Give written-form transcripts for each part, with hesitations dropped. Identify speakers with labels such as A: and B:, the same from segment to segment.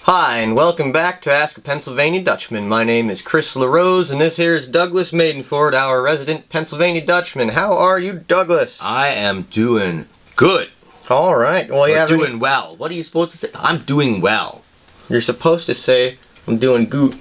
A: Hi, and welcome back to Ask a Pennsylvania Dutchman. My name is Chris LaRose, and this here is Douglas Maidenford, our resident Pennsylvania Dutchman. How are you, Douglas?
B: I am doing good.
A: All right. Well,
B: You're doing well. What are you supposed to say? I'm doing well.
A: You're supposed to say, I'm doing gut.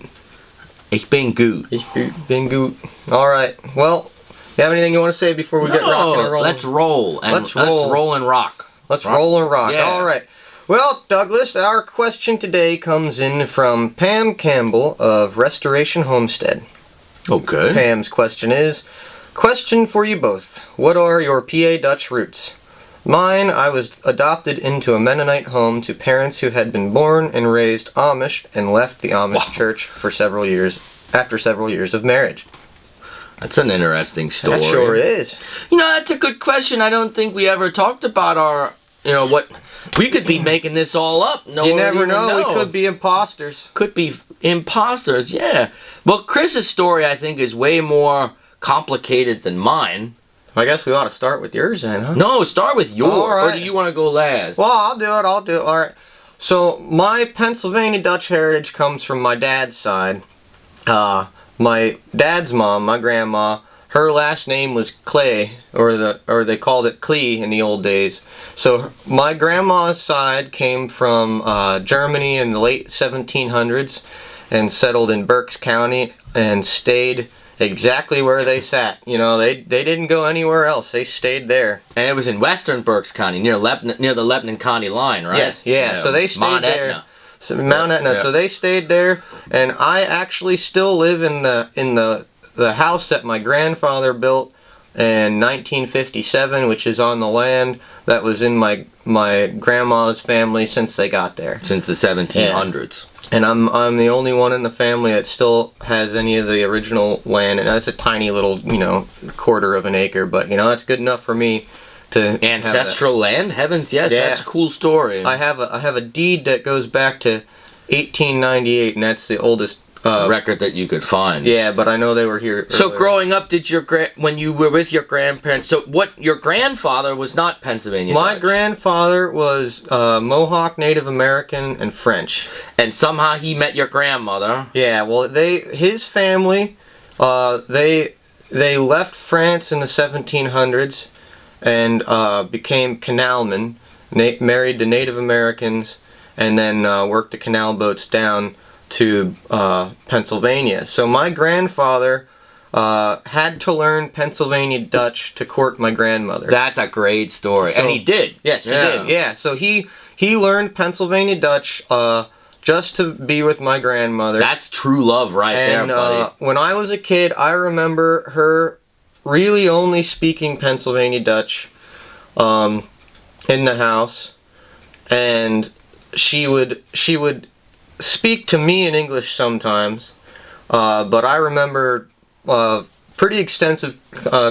B: Ich bin gut.
A: Ich bin gut. All right. Well, you have anything you want to say before we get rocking and rolling?
B: Let's roll.
A: Let's roll
B: and rock.
A: Let's roll and rock.
B: Yeah.
A: All right. Well, Douglas, our question today comes in from Pam Campbell of Restoration Homestead.
B: Okay.
A: Pam's question is, question for you both. What are your PA Dutch roots? Mine, I was adopted into a Mennonite home to parents who had been born and raised Amish and left the Amish church for several years after several years of marriage.
B: That's an interesting story.
A: That sure is.
B: You know, that's a good question. I don't think we ever talked about our, what... We could be making this all up. No,
A: you never know. We could be imposters.
B: Could be imposters, yeah. Well, Chris's story, I think, is way more complicated than mine.
A: I guess we ought to start with yours then, huh?
B: No, start with yours.
A: Right.
B: Or do you want to go last?
A: Well, I'll do it. All right. So, my Pennsylvania Dutch heritage comes from my dad's side. My dad's mom, my grandma, her last name was Clay, or they called it Klee in the old days. So my grandma's side came from Germany in the late 1700s and settled in Berks County and stayed exactly where they sat. You know, they didn't go anywhere else. They stayed there.
B: And it was in western Berks County, near the Lebanon County line, right?
A: Yes, yeah. So they stayed
B: Mount
A: there.
B: Etna.
A: So Mount Etna.
B: Yeah.
A: So they stayed there, and I actually still live in the house that my grandfather built in 1957, which is on the land that was in my grandma's family since they got there.
B: Since the 1700s.
A: Yeah. And I'm the only one in the family that still has any of the original land, and that's a tiny little, quarter of an acre, but that's good enough for me to
B: ancestral land. Heavens, yes, yeah. That's a cool story.
A: I have a deed that goes back to 1898, and that's the oldest
B: record that you could find.
A: Yeah, but I know they were here earlier.
B: So growing up, when you were with your grandparents, your grandfather was not Pennsylvania
A: My
B: Dutch?
A: grandfather was Mohawk, Native American, and French.
B: And somehow he met your grandmother.
A: Yeah, well, his family, they left France in the 1700s and became canalmen, married to Native Americans, and then worked the canal boats down to Pennsylvania. So my grandfather had to learn Pennsylvania Dutch to court my grandmother.
B: That's a great story. And he did.
A: Yes, he did. Yeah, so he learned Pennsylvania Dutch just to be with my grandmother.
B: That's true love there, buddy.
A: When I was a kid, I remember her really only speaking Pennsylvania Dutch in the house, and she would speak to me in English sometimes, but I remember pretty extensive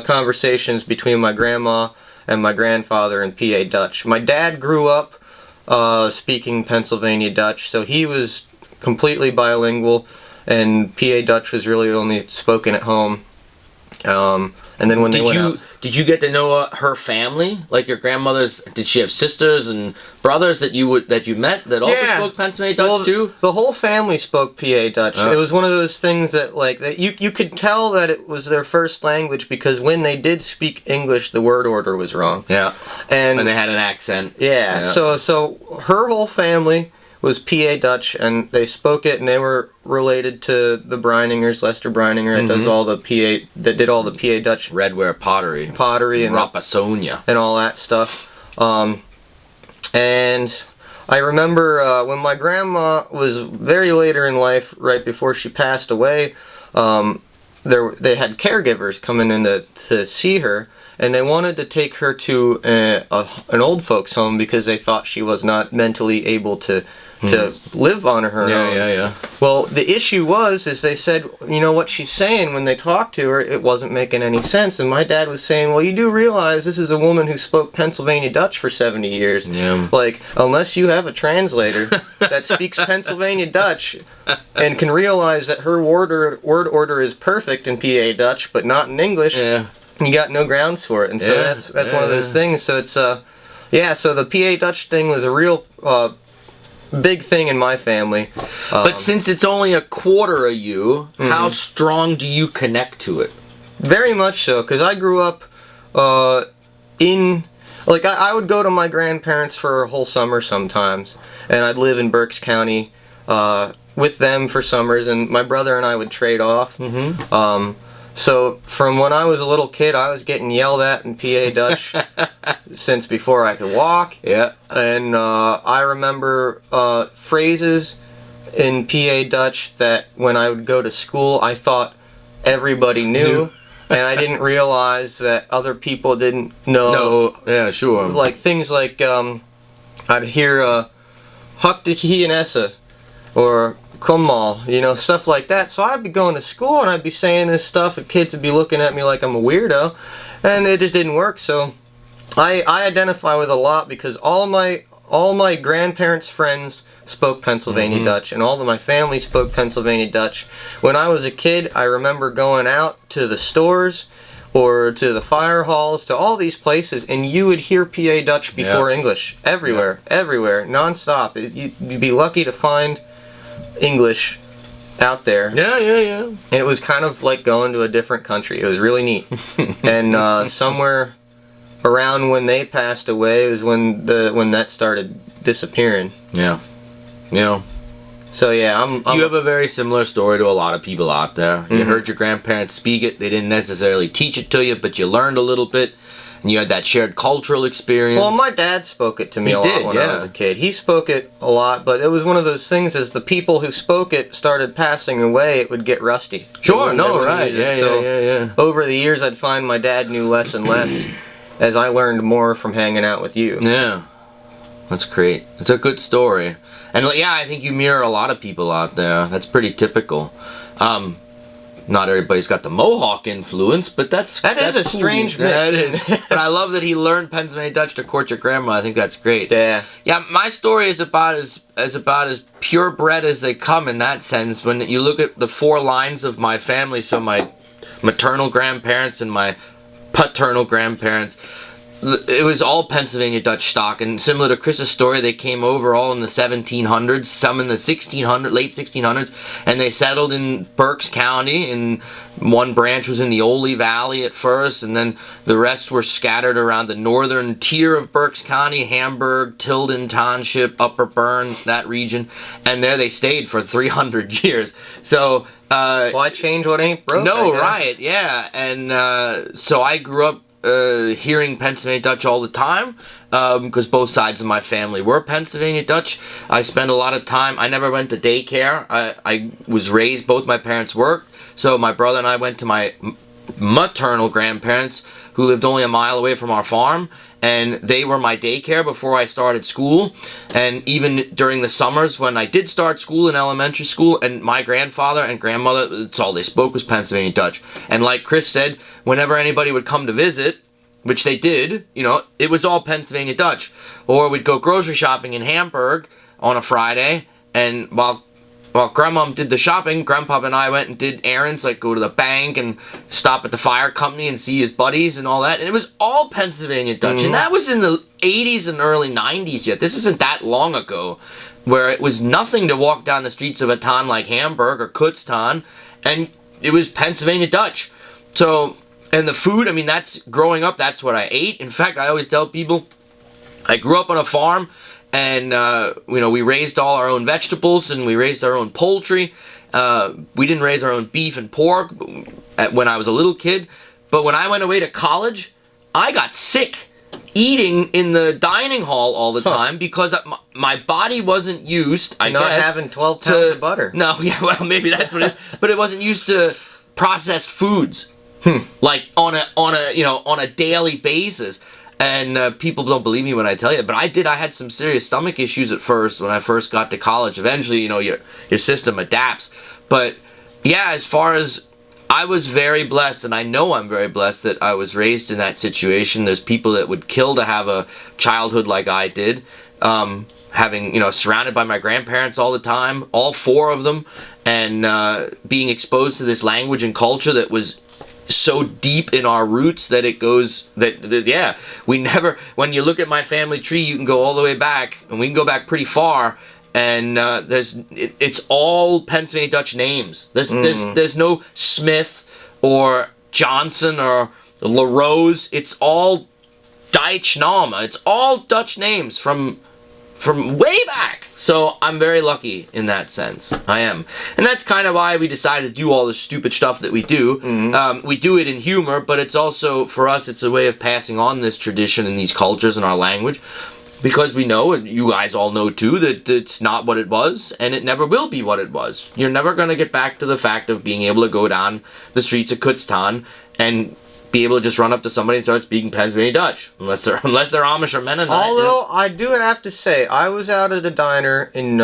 A: conversations between my grandma and my grandfather in PA Dutch. My dad grew up speaking Pennsylvania Dutch, so he was completely bilingual, and PA Dutch was really only spoken at home. And then when they went out,
B: did you get to know her family? Like your grandmother's? Did she have sisters and brothers that you met that also spoke Pennsylvania Dutch too?
A: The whole family spoke PA Dutch. It was one of those things that you could tell that it was their first language, because when they did speak English, the word order was wrong.
B: Yeah, and they had an accent.
A: Yeah. So her whole family was PA Dutch, and they spoke it, and they were related to the Breiningers, Lester Breininger, that does all the that did all the PA Dutch
B: redware pottery, and
A: Rapasonia, and all that stuff. And I remember when my grandma was very later in life, right before she passed away, they had caregivers coming in to see her, and they wanted to take her to an old folks home because they thought she was not mentally able to live on her own.
B: Yeah.
A: Well, the issue is they said, what she's saying when they talked to her, it wasn't making any sense. And my dad was saying, well, you do realize this is a woman who spoke Pennsylvania Dutch for 70 years.
B: Yeah.
A: Like, unless you have a translator that speaks Pennsylvania Dutch and can realize that her word order is perfect in PA Dutch, but not in English, you got no grounds for it. And so that's one of those things. So it's Yeah, so the PA Dutch thing was a real big thing in my family.
B: But since it's only a quarter of you, how strong do you connect to it?
A: Very much so, because I grew up I would go to my grandparents for a whole summer sometimes, and I'd live in Berks County with them for summers, and my brother and I would trade off. So from when I was a little kid, I was getting yelled at in PA Dutch since before I could walk.
B: Yeah.
A: And I remember phrases in PA Dutch that when I would go to school, I thought everybody knew. And I didn't realize that other people didn't know.
B: No, yeah, sure.
A: Like things like, I'd hear, Huk de Hienesse, or Kommal, stuff like that. So I'd be going to school and I'd be saying this stuff and kids would be looking at me like I'm a weirdo. And it just didn't work, so I identify with a lot because all my grandparents' friends spoke Pennsylvania Dutch, and all of my family spoke Pennsylvania Dutch. When I was a kid, I remember going out to the stores or to the fire halls, to all these places, and you would hear PA Dutch before English. Everywhere, nonstop. You'd be lucky to find English out there.
B: Yeah.
A: And it was kind of like going to a different country. It was really neat. And somewhere around when they passed away was when that started disappearing.
B: Yeah.
A: So yeah,
B: you have a very similar story to a lot of people out there. You heard your grandparents speak it. They didn't necessarily teach it to you, but you learned a little bit, and you had that shared cultural experience.
A: Well, my dad spoke it to me a lot when I was a kid. He spoke it a lot, but it was one of those things as the people who spoke it started passing away, it would get rusty.
B: Sure, right. Yeah.
A: Over the years, I'd find my dad knew less and less as I learned more from hanging out with you.
B: Yeah. That's great. It's a good story. And yeah, I think you mirror a lot of people out there. That's pretty typical. Not everybody's got the Mohawk influence, but that's
A: a strange mix.
B: That is. But I love that he learned Pennsylvania Dutch to court your grandma. I think that's great.
A: Yeah.
B: Yeah, my story is about as purebred as they come in that sense. When you look at the four lines of my family, so my maternal grandparents and my paternal grandparents, it was all Pennsylvania Dutch stock, and similar to Chris's story, they came over all in the 1700s, some in the late 1600s, and they settled in Berks County, and one branch was in the Ole Valley at first, and then the rest were scattered around the northern tier of Berks County, Hamburg, Tilden Township, Upper Bern, that region, and there they stayed for 300 years. So
A: why change what ain't broke?
B: No, right, yeah, and so I grew up hearing Pennsylvania Dutch all the time because both sides of my family were Pennsylvania Dutch. I spent a lot of time. I never went to daycare. I was raised, both my parents worked, so my brother and I went to my maternal grandparents who lived only a mile away from our farm, and they were my daycare before I started school. And even during the summers when I did start school in elementary school, and my grandfather and grandmother, that's all they spoke was Pennsylvania Dutch. And like Chris said, whenever anybody would come to visit, which they did, it was all Pennsylvania Dutch. Or we'd go grocery shopping in Hamburg on a Friday, and while Grandmom did the shopping, Grandpa and I went and did errands, like go to the bank and stop at the fire company and see his buddies and all that. And it was all Pennsylvania Dutch. And that was in the 80s and early 90s yet. This isn't that long ago, where it was nothing to walk down the streets of a town like Hamburg or Kutztown, and it was Pennsylvania Dutch. So, and the food, that's growing up, that's what I ate. In fact, I always tell people, I grew up on a farm, and we raised all our own vegetables, and we raised our own poultry. We didn't raise our own beef and pork when I was a little kid. But when I went away to college, I got sick eating in the dining hall all the time because my body wasn't used, I guess. Not
A: having 12 pounds of butter.
B: No, yeah, well, maybe that's what it is. But it wasn't used to processed foods, like on a daily basis. And people don't believe me when I tell you, but I did. I had some serious stomach issues at first when I first got to college. Eventually, your system adapts. But yeah, as far as I was very blessed, and I know I'm very blessed that I was raised in that situation. There's people that would kill to have a childhood like I did, having surrounded by my grandparents all the time, all four of them, and being exposed to this language and culture that was so deep in our roots that it goes that we never. When you look at my family tree, you can go all the way back, and we can go back pretty far. And it's all Pennsylvania Dutch names. There's no Smith or Johnson or LaRose. It's all Dutchman. It's all Dutch names from way back. So I'm very lucky in that sense. I am. And that's kind of why we decided to do all the stupid stuff that we do. We do it in humor, but it's also, for us, it's a way of passing on this tradition and these cultures and our language. Because we know, and you guys all know too, that it's not what it was, and it never will be what it was. You're never going to get back to the fact of being able to go down the streets of Kutztown and be able to just run up to somebody and start speaking Pennsylvania Dutch, unless they're Amish or Mennonite.
A: Although I do have to say, I was out at a diner in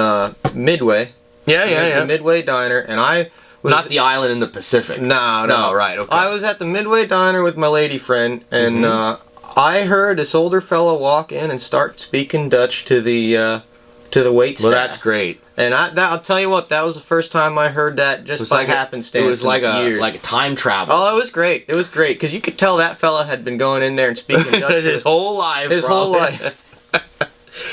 A: Midway. The Midway Diner, and I was
B: not the island in the Pacific.
A: No,
B: right, okay.
A: I was at the Midway Diner with my lady friend, and I heard this older fellow walk in and start speaking Dutch to the wait staff.
B: Well, that's great.
A: And I'll tell you what, that was the first time I heard that just by happenstance.
B: It was like a time travel.
A: Oh, it was great. It was great because you could tell that fella had been going in there and speaking Dutch
B: his whole life.
A: Whole life.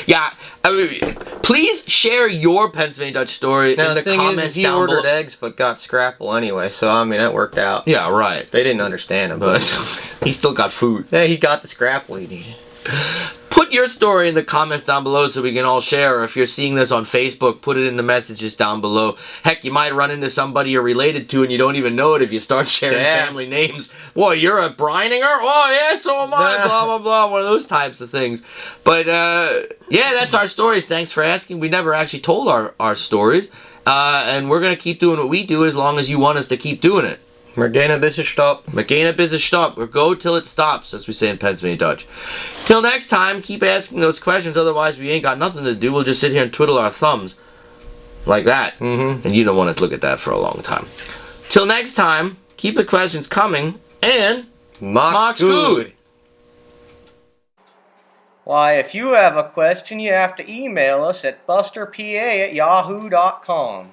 B: Yeah, I mean, please share your Pennsylvania Dutch story in the comments
A: he
B: down below.
A: ordered eggs but got scrapple anyway, so I mean that worked out.
B: Yeah, right.
A: They didn't understand him, but
B: he still got food.
A: Yeah, he got the scrapple he needed.
B: Put your story in the comments down below so we can all share. Or if you're seeing this on Facebook, put it in the messages down below. Heck, you might run into somebody you're related to and you don't even know it if you start sharing family names. Boy, you're a Brininger? Oh, yeah, so am I. Blah, blah, blah. One of those types of things. But, yeah, that's our stories. Thanks for asking. We never actually told our stories. And we're going to keep doing what we do as long as you want us to keep doing it.
A: Magana bis es stop.
B: Magana bis es stop. Or go till it stops, as we say in Pennsylvania Dutch. Till next time, keep asking those questions. Otherwise, we ain't got nothing to do. We'll just sit here and twiddle our thumbs. Like that. And you don't want us to look at that for a long time. Till next time, keep the questions coming. And
A: Macht's gut. Why, if you have a question, you have to email us at busterpa@yahoo.com.